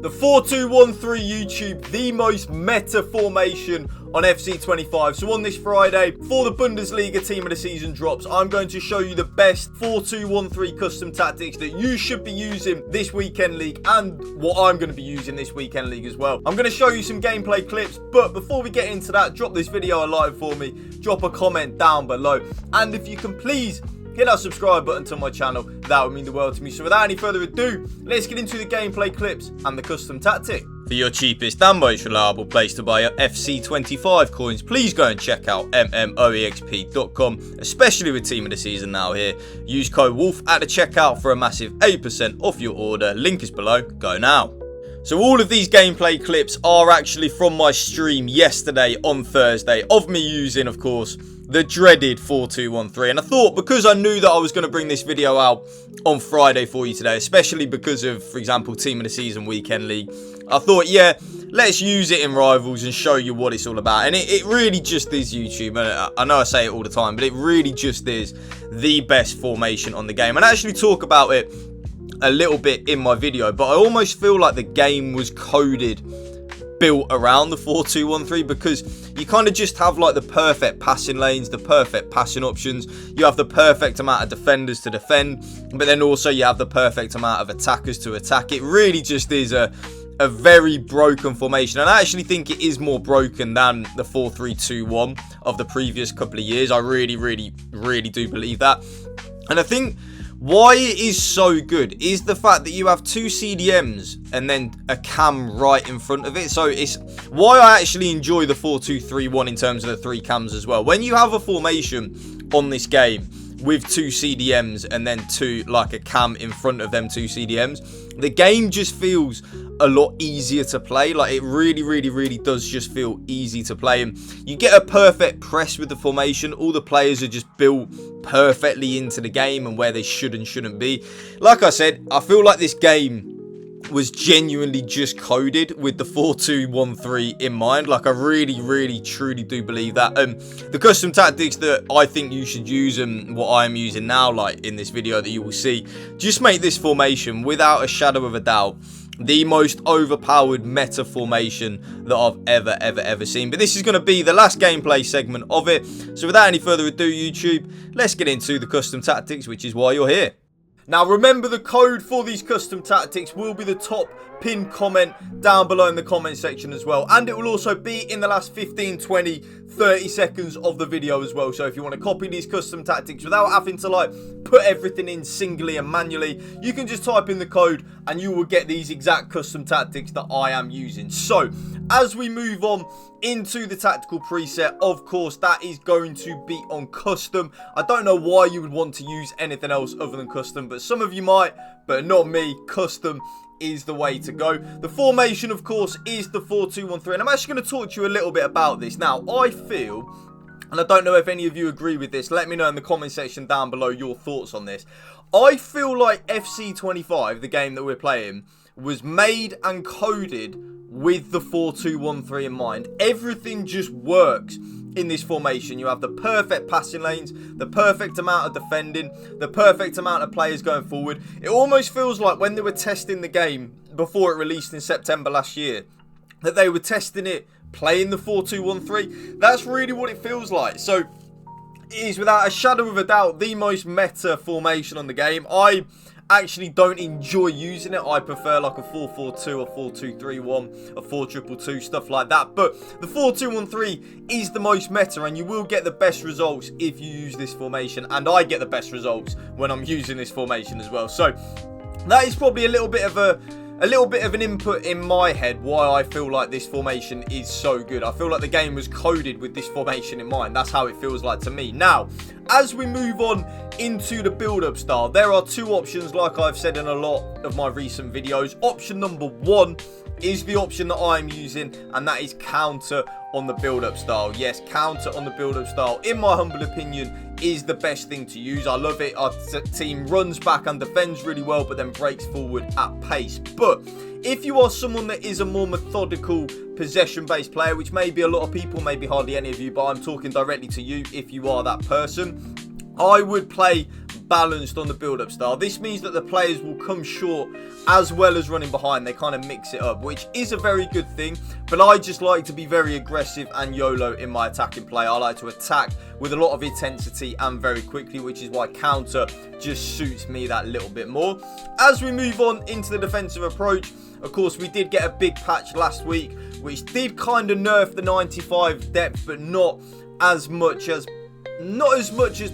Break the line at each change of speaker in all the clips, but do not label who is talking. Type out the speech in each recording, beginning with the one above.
The 4-2-1-3 YouTube, the most meta formation on FC25. So on this Friday, for the Bundesliga Team of the Season drops, I'm going to show you the best 4-2-1-3 custom tactics that you should be using this weekend league and what I'm going to be using this weekend league as well. I'm going to show you some gameplay clips, but before we get into that, drop this video a like for me, drop a comment down below, and if you can please hit that subscribe button to my channel, that would mean the world to me. So without any further ado, let's get into the gameplay clips and the custom tactic. For your cheapest and most reliable place to buy your FC25 coins, please go and check out mmoexp.com, especially with Team of the Season now here. Use code WOLF at the checkout for a massive 8% off your order. Link is below. Go now. So all of these gameplay clips are actually from my stream yesterday on Thursday of me using, of course, the dreaded 4-2-1-3. And I thought, because I knew that I was going to bring this video out on Friday for you today, especially because of, for example, Team of the Season Weekend League, I thought, yeah, let's use it in Rivals and show you what it's all about. And it really just is, YouTube. And I know I say it all the time, but it really just is the best formation on the game. And I actually talk about it a little bit in my video, but I almost feel like the game was coded built around the 4-2-1-3, because you kind of just have like the perfect passing lanes, the perfect passing options, you have the perfect amount of defenders to defend, but then also you have the perfect amount of attackers to attack. It really just is a very broken formation, and I actually think it is more broken than the 4-3-2-1 of the previous couple of years. I really do believe that. And I think why it is so good is the fact that you have two CDMs and then a cam right in front of it. So it's why I actually enjoy the 4-2-3-1 in terms of the three cams as well. When you have a formation on this game with two CDMs and then a cam in front of them two CDMs, the game just feels a lot easier to play. Like, it really does just feel easy to play, and you get a perfect press with the formation. All the players are just built perfectly into the game and where they should and shouldn't be. Like I said, I feel like this game was genuinely just coded with the 4-2-1-3 in mind. Like, I really truly do believe that. The custom tactics that I think you should use, and what I'm using now, like in this video that you will see, just make this formation, without a shadow of a doubt, the most overpowered meta formation that I've ever seen. But this is going to be the last gameplay segment of it. So without any further ado, YouTube, let's get into the custom tactics, which is why you're here. Now, remember, the code for these custom tactics will be the top pinned comment down below in the comment section as well. And it will also be in the last 15, 20, 30 seconds of the video as well. So if you want to copy these custom tactics without having to, like, put everything in singly and manually, you can just type in the code and you will get these exact custom tactics that I am using. So as we move on into the tactical preset, of course, that is going to be on custom. I don't know why you would want to use anything else other than custom, but some of you might, but not me. Custom is the way to go. The formation, of course, is the 4-2-1-3, and I'm actually going to talk to you a little bit about this. Now, I feel, and I don't know if any of you agree with this, let me know in the comment section down below your thoughts on this. I feel like FC25, the game that we're playing, was made and coded with the 4-2-1-3 in mind. Everything just works in this formation. You have the perfect passing lanes, the perfect amount of defending, the perfect amount of players going forward. It almost feels like when they were testing the game before it released in September last year, that they were testing it playing the 4-2-1-3. That's really what it feels like. So it is without a shadow of a doubt the most meta formation on the game. I actually don't enjoy using it. I prefer like a 4-4-2, a 4-2-3-1, a 4-2-2, stuff like that. But the 4-2-1-3 is the most meta, and you will get the best results if you use this formation. And I get the best results when I'm using this formation as well. So that is probably a little bit of an input in my head why I feel like this formation is so good. I feel like the game was coded with this formation in mind. That's how it feels like to me. Now, as we move on into the build-up style, there are two options, like I've said in a lot of my recent videos. Option number one is the option that I'm using, and that is counter on the build-up style. Yes, counter on the build-up style, in my humble opinion, is the best thing to use. I love it. Our team runs back and defends really well, but then breaks forward at pace. But if you are someone that is a more methodical, possession-based player, which may be a lot of people, maybe hardly any of you, but I'm talking directly to you if you are that person, I would play balanced on the build-up style. This means that the players will come short as well as running behind. They kind of mix it up, which is a very good thing. But I just like to be very aggressive and YOLO in my attacking play. I like to attack with a lot of intensity and very quickly, which is why counter just suits me that little bit more. As we move on into the defensive approach, of course, we did get a big patch last week, which did kind of nerf the 95 depth, but not as much as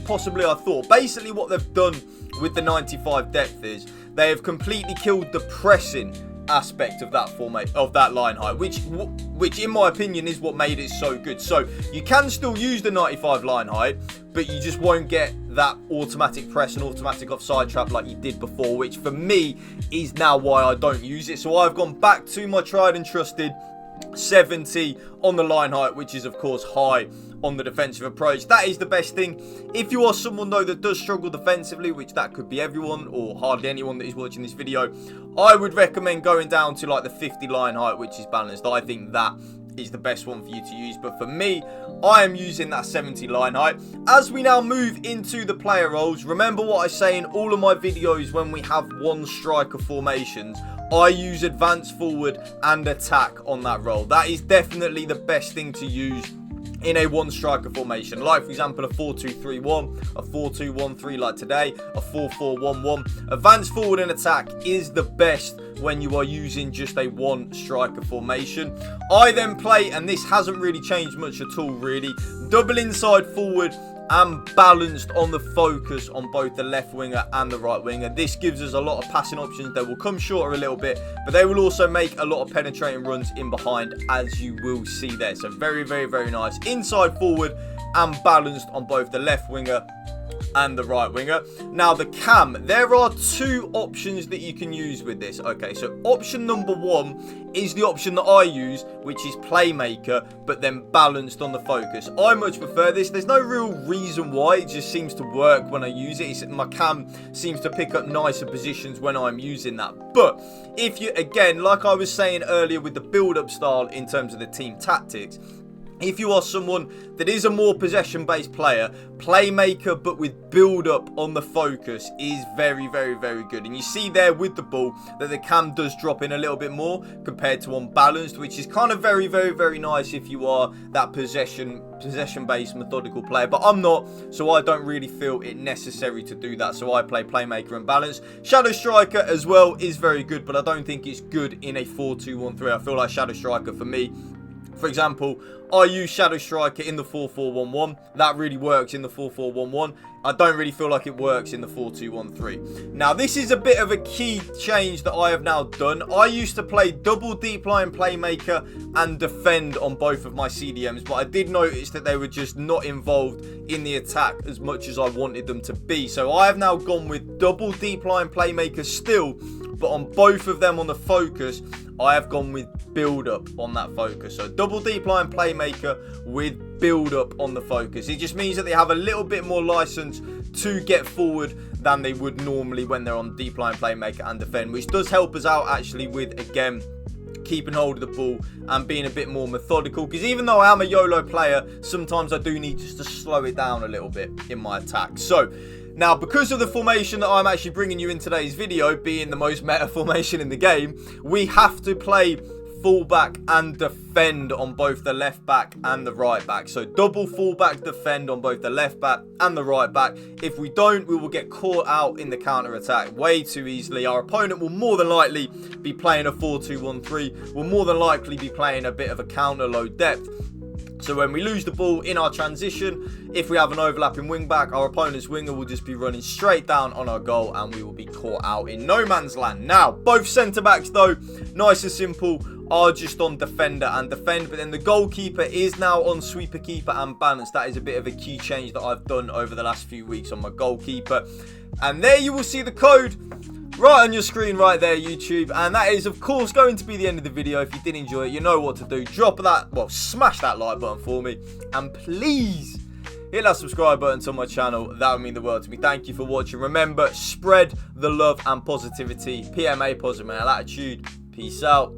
possibly I thought. Basically, what they've done with the 95 depth is they have completely killed the pressing aspect of that line height, which in my opinion is what made it so good. So you can still use the 95 line height, but you just won't get that automatic press and automatic offside trap like you did before, which for me is now why I don't use it. So I've gone back to my tried and trusted 70 on the line height, which is of course high on the defensive approach. That is the best thing. If you are someone though that does struggle defensively, which that could be everyone or hardly anyone that is watching this video, I would recommend going down to like the 50 line height, which is balanced. I think that is the best one for you to use, but for me, I am using that 70 line height. As we now move into the player roles, remember what I say in all of my videos when we have one striker formations, I use advance forward and attack on that role. That is definitely the best thing to use in a one striker formation, like for example a 4-2-3-1, a 4-2-1-3 like today, a 4-4-1-1. Advance forward and attack is the best when you are using just a one striker formation. I then play, and this hasn't really changed much at all really, double inside forward and balanced on the focus on both the left winger and the right winger. This gives us a lot of passing options. They will come shorter a little bit, but they will also make a lot of penetrating runs in behind, as you will see there. So very, very, very nice. Inside forward and balanced on both the left winger and the right winger. Now the cam, there are two options that you can use with this. Okay, so option number one is the option that I use, which is playmaker, but then balanced on the focus. I much prefer this. There's no real reason why, it just seems to work when I use it. My cam seems to pick up nicer positions when I'm using that. But if you, again, like I was saying earlier with the build-up style in terms of the team tactics, if you are someone that is a more possession-based player, playmaker but with build-up on the focus is very, very, very good. And you see there with the ball that the cam does drop in a little bit more compared to unbalanced, which is kind of very, very, very nice if you are that possession-based methodical player. But I'm not, so I don't really feel it necessary to do that. So I play playmaker and balance. Shadow striker as well is very good, but I don't think it's good in a 4-2-1-3. I feel like shadow striker for me, for example, I use Shadow Striker in the 4-4-1-1. That really works in the 4-4-1-1. I don't really feel like it works in the 4-2-1-3. Now, this is a bit of a key change that I have now done. I used to play double deep line playmaker and defend on both of my CDMs, but I did notice that they were just not involved in the attack as much as I wanted them to be. So I have now gone with double deep line playmaker still, but on both of them on the focus, I have gone with build up on that focus. So double deep line playmaker with build up on the focus. It just means that they have a little bit more license to get forward than they would normally when they're on deep line playmaker and defend, which does help us out actually with, again, keeping hold of the ball and being a bit more methodical, because even though I am a YOLO player, sometimes I do need just to slow it down a little bit in my attack. So now, because of the formation that I'm actually bringing you in today's video, being the most meta formation in the game, we have to play fullback and defend on both the left back and the right back. So double fullback defend on both the left back and the right back. If we don't, we will get caught out in the counter attack way too easily. Our opponent will more than likely be playing a 4-2-1-3, will more than likely be playing a bit of a counter low depth. So when we lose the ball in our transition, if we have an overlapping wing back, our opponent's winger will just be running straight down on our goal and we will be caught out in no man's land. Now, both centre backs though, nice and simple, are just on defender and defend, but then the goalkeeper is now on sweeper keeper and balance. That is a bit of a key change that I've done over the last few weeks on my goalkeeper. And there you will see the code right on your screen right there, YouTube. And that is, of course, going to be the end of the video. If you did enjoy it, you know what to do. Drop that, well, smash that like button for me. And please hit that subscribe button to my channel. That would mean the world to me. Thank you for watching. Remember, spread the love and positivity. PMA, positive male attitude. Peace out.